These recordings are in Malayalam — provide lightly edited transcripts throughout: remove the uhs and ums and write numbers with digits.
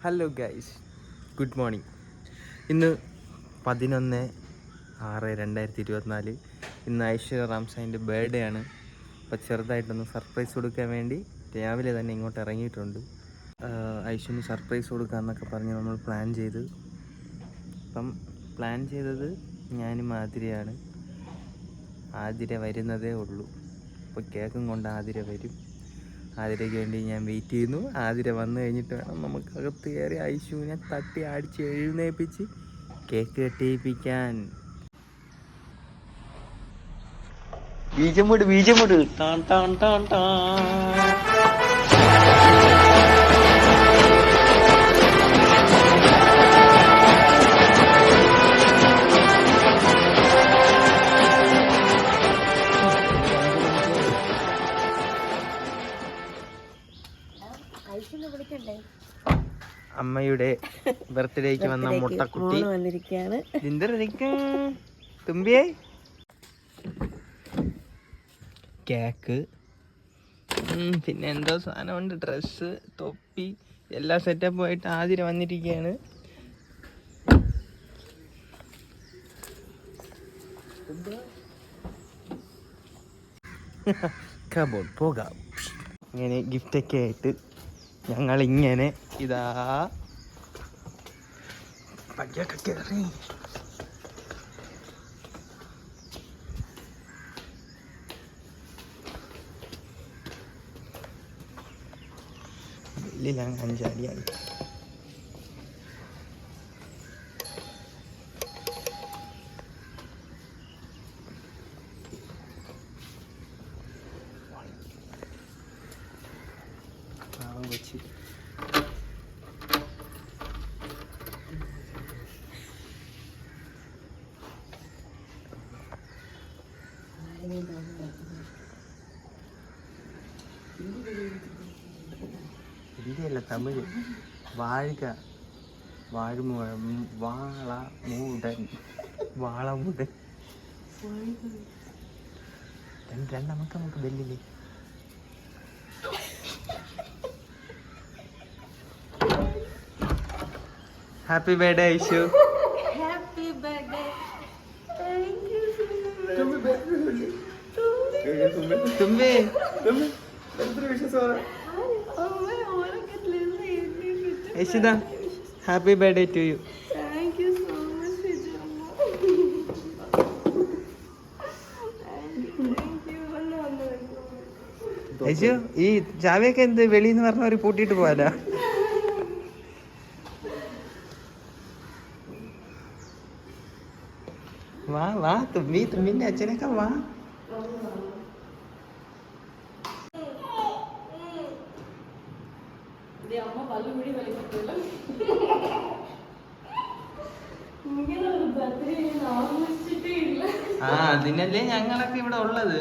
Hello guys, good morning. ഇന്ന് 11/6/2024. ഇന്ന് ഐശ്വര്യ റാംസായിൻ്റെ ബർത്ത്ഡേ ആണ്. അപ്പോൾ ചെറുതായിട്ടൊന്ന് സർപ്രൈസ് കൊടുക്കാൻ വേണ്ടി രാവിലെ തന്നെ ഇങ്ങോട്ട് ഇറങ്ങിയിട്ടുണ്ട്. ഐശ്വര്യന് സർപ്രൈസ് കൊടുക്കാമെന്നൊക്കെ പറഞ്ഞ് നമ്മൾ പ്ലാൻ ചെയ്ത്. പ്ലാൻ ചെയ്തത് ഞാനും ആതിരയാണ്. ആതിര വരുന്നതേ ഉള്ളൂ. അപ്പോൾ കേക്കും കൊണ്ട് ആതിര വരും. ആതിരയ്ക്ക് വേണ്ടി ഞാൻ വെയിറ്റ് ചെയ്യുന്നു. ആതിര വന്നു കഴിഞ്ഞിട്ട് വേണം നമുക്ക് അകത്ത് കയറി ഐശുവിനെ തട്ടി അടിച്ച് എഴുന്നേൽപ്പിച്ച് കേക്ക് കെട്ടിയിപ്പിക്കാൻ. ബീജമുട് ടാൻ ടാൻ ടാൻ ടാൻ. അമ്മയുടെ ബർത്ത്ഡേക്ക് വന്ന മുട്ടക്കുട്ടി തുമ്പിയെ കേക്ക്, പിന്നെ എന്തോ സാധനമുണ്ട്, ഡ്രസ്സ്, തൊപ്പി, എല്ലാ സെറ്റപ്പും ആയിട്ട് ആതിര വന്നിരിക്കുകയാണ്. പോകാം. ഇങ്ങനെ ഗിഫ്റ്റൊക്കെ ആയിട്ട് ഞങ്ങളിങ്ങനെ ഇതാ പയ്യൊക്കെ കയറി. വെള്ളിലാണ് 5 അടിയായി. വെച്ച് ഹിന്ദിയല്ല, തമിഴ്. വാളമുടൻ നമുക്ക് ബെല്ലില്ലേ. Happy birthday Aishu. Happy birthday. തുമ്പി ഐശുദാ, happy birthday to you. Thank you so much, Vijayamma. Thank you. Aishu, ഈ ചാവിയൊക്കെ എന്ത് വെളിന്ന് പറഞ്ഞവര് പൂട്ടിയിട്ട് പോവാലോ. വാ തുമ്പിന്റെ അച്ഛനൊക്കെ വാ. അതിനല്ലേ ഞങ്ങളൊക്കെ ഇവിടെ ഉള്ളത്.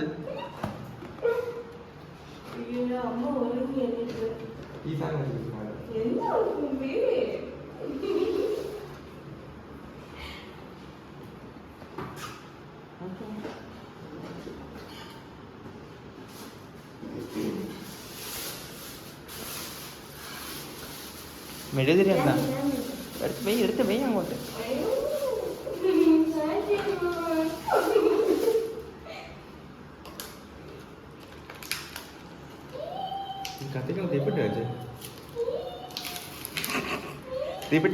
മെഴുകുതിരി എന്താ എടുത്ത് വെയ് അങ്ങോട്ട്. കത്തിക്കണം. തീപ്പെട്ടി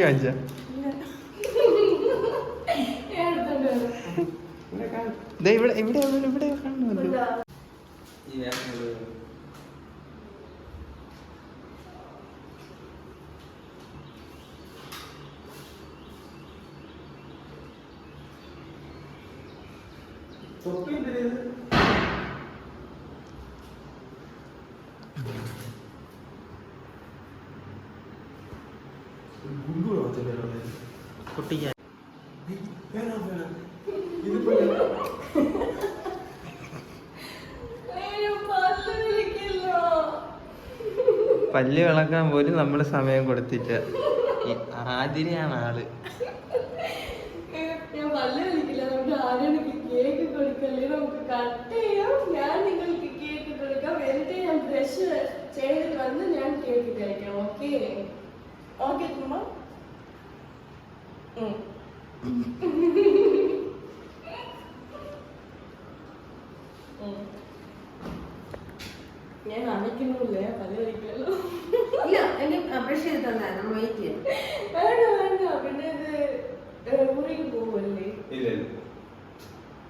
വാങ്ങിച്ച ഇവിടെ കാണുന്നത്. കുട്ടിക്ക് പല്ല് വിളക്കാൻ പോലും നമ്മള് സമയം കൊടുത്തില്ല. ആതിരയാണ് ആള്. ഞാൻ പല്ല് കളിക്കില്ല. നമുക്ക് ആദ്യം കേക്ക് കൊടുക്കല്ലേ, നമുക്ക് കട്ട് ചെയ്യാം. ഞാൻ നിങ്ങൾക്ക് കേക്ക് കൊടുക്കാം. എന്നിട്ട് ഞാൻ ബ്രഷ് ചെയ്തിട്ട് വന്ന് ഞാൻ കേക്ക് കഴിക്കാം. ഓക്കെ ഓക്കെ ചുമ്മാ ഞാൻ അണയ്ക്കുന്നില്ലേ പല കഴിക്കലോ ഇല്ല എനിക്ക് ബ്രഷ് ചെയ്ത് തന്നായിരുന്നു വെയിറ്റ് ചെയ്യാം. വേണ്ട വേണ്ട പിന്നെ ഇത് മുറിക്ക് പോവല്ലേ ഇല്ല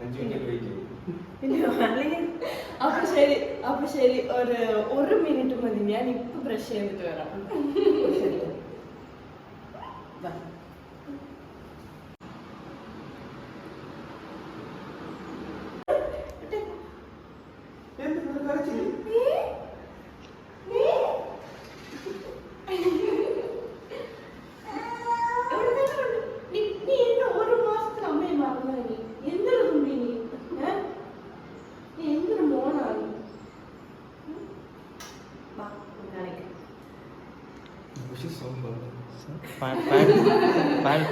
5 മിനിറ്റ് വെയിറ്റ് ചെയ്യും. പിന്നെ അല്ലെങ്കിൽ അപ്പൊ ശരി ഒരു മിനിറ്റ് മതി ഞാൻ ഇപ്പൊ ബ്രഷ് ചെയ്തിട്ട് വരാം. ശരി. വാ.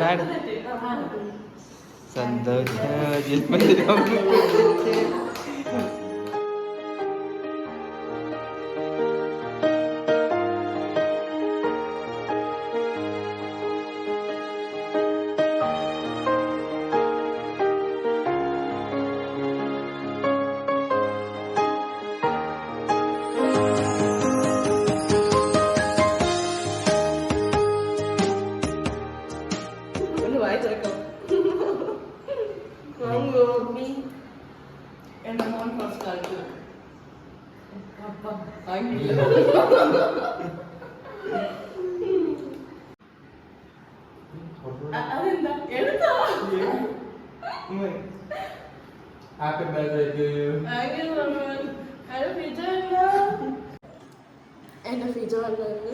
പാട് സന്തോഷ എന്റെ മോൻ ഫസ്റ്റ് കളിക്കും. അതെന്താ എടുത്തോ? Happy birthday to you. എന്റെ ഫിജോ വന്നത്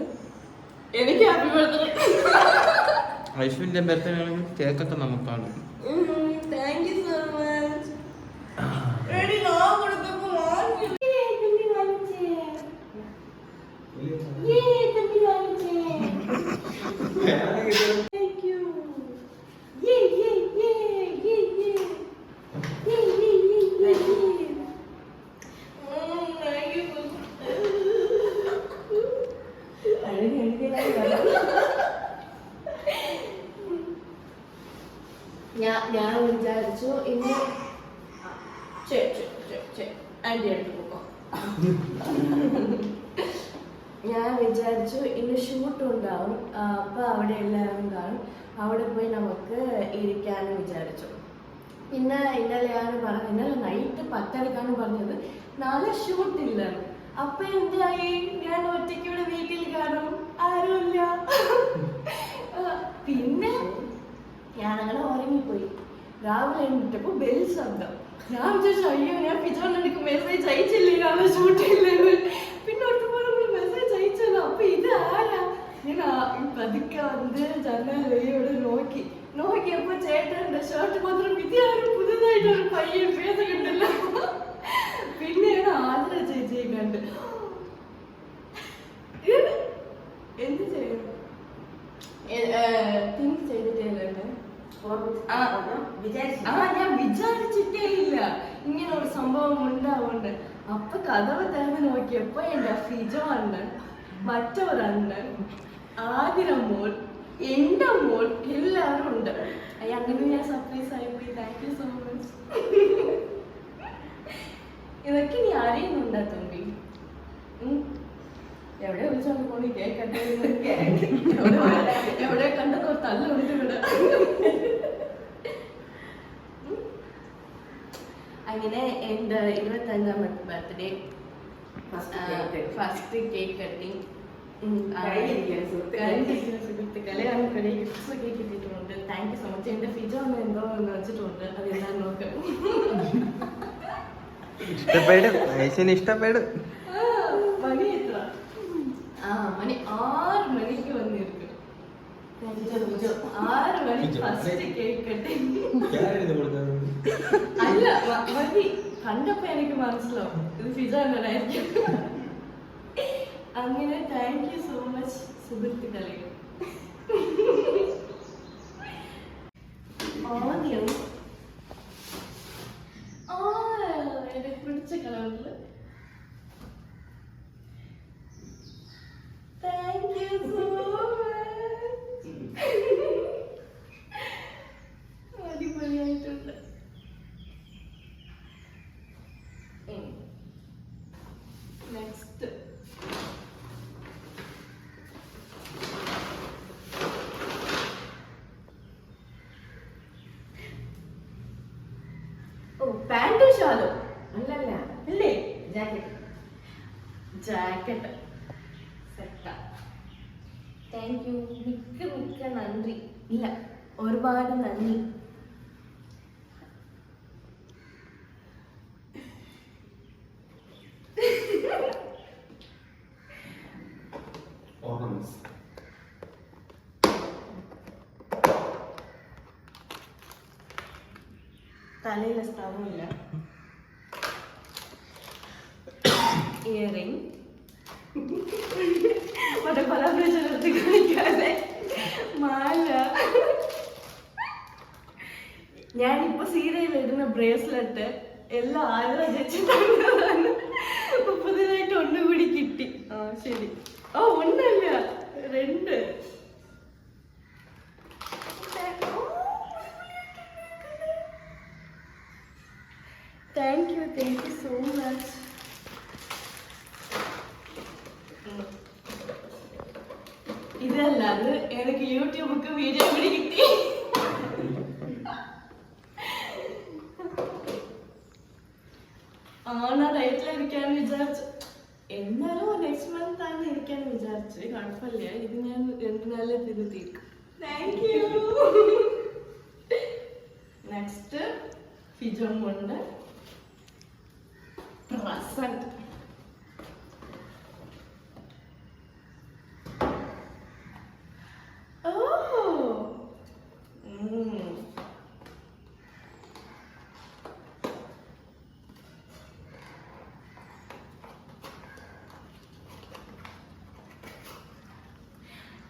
എനിക്ക് ഹാപ്പി ബർത്ത്ഡേ. ഐശ്വര്യന്റെ ബർത്ത്ഡേ ആണെങ്കിൽ കേക്കൊക്കെ നമുക്കാണ്. Thank you so much. എടി നോ കൊടുത്തപ്പോ വാങ്ങി. തമ്പി വാങ്ങിച്ചേ. Thank you. ഞാൻ വിചാരിച്ചു ഇന്ന് ആന്റി അടുത്ത് പോക്കോ. ഞാൻ വിചാരിച്ചു ഇന്ന് ഷൂട്ട് ഉണ്ടാവും, അപ്പൊ അവിടെ എല്ലാവരും കാണും, അവിടെ പോയി നമുക്ക് ഇരിക്കാന്ന് വിചാരിച്ചു. പിന്നെ ഇന്നലെയാണ് പറഞ്ഞത്, ഇന്നലെ നൈറ്റ് 10:30 പറഞ്ഞത് നാളെ ഷൂട്ടില്ല. അപ്പൊ എന്തായി, ഞാൻ ഒറ്റയ്ക്ക് ഇവിടെ വീട്ടിൽ കാണും, ആരുമില്ല. പിന്നെ ഞാനങ്ങനെ ഉറങ്ങിപ്പോയി. രാവിലെ എണ്ണിട്ടപ്പോ ബെൽ ശബ്ദം. ഞാൻ വിചാരിച്ചു അയ്യോ ഞാൻ പിച്ചോണ്ടെനിക്ക് മെസ്സേജ് അയച്ചില്ലേ നാളെ ഷൂട്ടില്ലെന്ന്. പിന്നെ ഒട്ടുപോലെ മെസ്സേജ് അയച്ചല്ലോ. അപ്പൊ ഇത് ആരാ? ഞാൻ പതുക്കെ വന്ന് ജനൽ ഇവിടെ നോക്കിയപ്പോ ചേട്ടന്റെ ഷർട്ട് മാത്രം ഇതാരും പുതുതായിട്ടൊരു പയ്യൻ ഫേസ് കണ്ടല്ലോ. പിന്നെയാണ് ആദ്യ ചേച്ചിയെ കണ്ട്. എന്ത് ചെയ്യും തിങ്ക് ചെയ്തിട്ടേ ഞാൻ വിചാരിച്ചിട്ടേ ഇല്ല ഇങ്ങനെ ഒരു സംഭവം ഉണ്ടാവുന്നുണ്ട്. അപ്പൊ കഥവ് തുറന്ന് നോക്കിയപ്പോ എന്റെ ഫിജോ അണ്ണൻ, മറ്റൊരണ്ണൻ, ആതിര മോൾ, എന്റെ മോൾ എല്ലാവരും ഉണ്ട്. അങ്ങനെ ഞാൻ സർപ്രൈസ് ആയിപ്പോയി. Thank you so much. ഇതൊക്കെ നീ അറിയുന്നുണ്ടാ തമ്പി? എവിടെ വിളിച്ചോണ്ട് പോണി കേക്കട്ടെ. എവിടെ കണ്ടതോ തല്ലുണ്ട് ഇവിടെ. അങ്ങനെ എന്റെ 25ാമത്തെ ബർത്ത്ഡേ ഫസ്റ്റ് കേക്ക് കട്ടിങ് സുഹൃത്തുക്കളെ നമുക്കിടെ ഗിഫ്റ്റ്സ് ഒക്കെ കിട്ടിയിട്ടുണ്ട്. Thank you so much. എന്റെ ഫിജോ ഒന്ന് എന്തോ വെച്ചിട്ടുണ്ട്, അതെല്ലാം നോക്കാം. ഇഷ്ടപ്പെടും. മണി എത്ര? മണി 6 മണിക്ക് വന്നിരിക്കും. 6 മണിക്ക് ഫസ്റ്റ് കേക്ക് കട്ടിങ്. അല്ല മതി, കണ്ടപ്പോ എനിക്ക് മനസ്സിലാവും ഇത് ഫിജാനായിരിക്കും. അങ്ങനെ താങ്ക് യു സോ മച്ച് സുഹൃത്തുക്കളെ. ആദ്യം എനിക്ക് പിടിച്ച കളറില് താങ്ക് യു സോ മച്ച്. നടക്കട്ടെ. സെറ്റാ. Thank you. മിക്ക നന്ദി. ഇല്ല, ഒരുപാട് നന്ദി. തലയിലെ സ്ഥലമില്ല. ഇയറിംഗ് മറ്റേ കൊലാബറേഷൻ എടുത്ത് കാണിക്കാതെ മാല. ഞാനിപ്പോ സീരിയൽ ഇടുന്ന ബ്രേസ്ലെറ്റ് എല്ലാം ആലോചിച്ചിട്ടാണ്. പുതിയതായിട്ട് ഒന്നുകൂടി കിട്ടി. ആ ശരി. ഓ ഒന്നല്ല, 2. Thank you so much. ഇതല്ല, അത് എനിക്ക് യൂട്യൂബിക്ക് വീഡിയോ കൂടി കിട്ടി. റൈറ്റിലിരിക്കാന്ന് വിചാരിച്ചു. എന്നാലും നെക്സ്റ്റ് മന്ത് ആണ് ഇരിക്കാന്ന് വിചാരിച്ചു. കുഴപ്പമില്ല, ഇത് ഞാൻ 2 നാളിൽ തിന്ന് തീർക്കും. Thank you. നെക്സ്റ്റ് ഫിജോൺ കൊണ്ട് പ്രസന്റ്.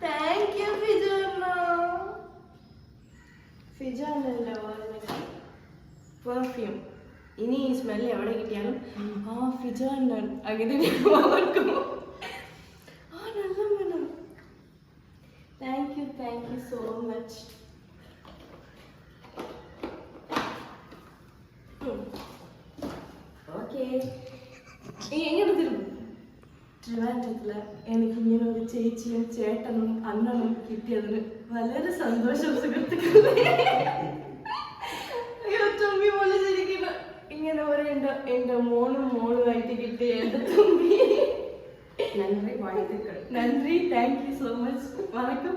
താങ്ക് യു ഫിജോണല്ലോ. പെർഫ്യൂം. ഇനി ഈ സ്മെല്ല് എവിടെ കിട്ടിയാലും ആ ഫിജോണ് അങ്ങനെ ഓർക്കും. ആ നല്ല മണം. Thank you so much. Okay, എങ്ങനെ തരും? ട്രിവാൻഡ്രത്തില് എനിക്ക് ഇങ്ങനെ ഒരു ചേച്ചിയും ചേട്ടനും അണ്ണനും കിട്ടിയതിന് വളരെ സന്തോഷം സുഹൃത്തുക്കളെ. തുമ്പി പോലെ ശരിക്കും ഇങ്ങനെ ഒരു എന്റെ മോളുമായിട്ട് കിട്ടിയ എന്റെ തുമ്പി. നന്ദി, നന്ദി. Thank you so much. വണക്കം.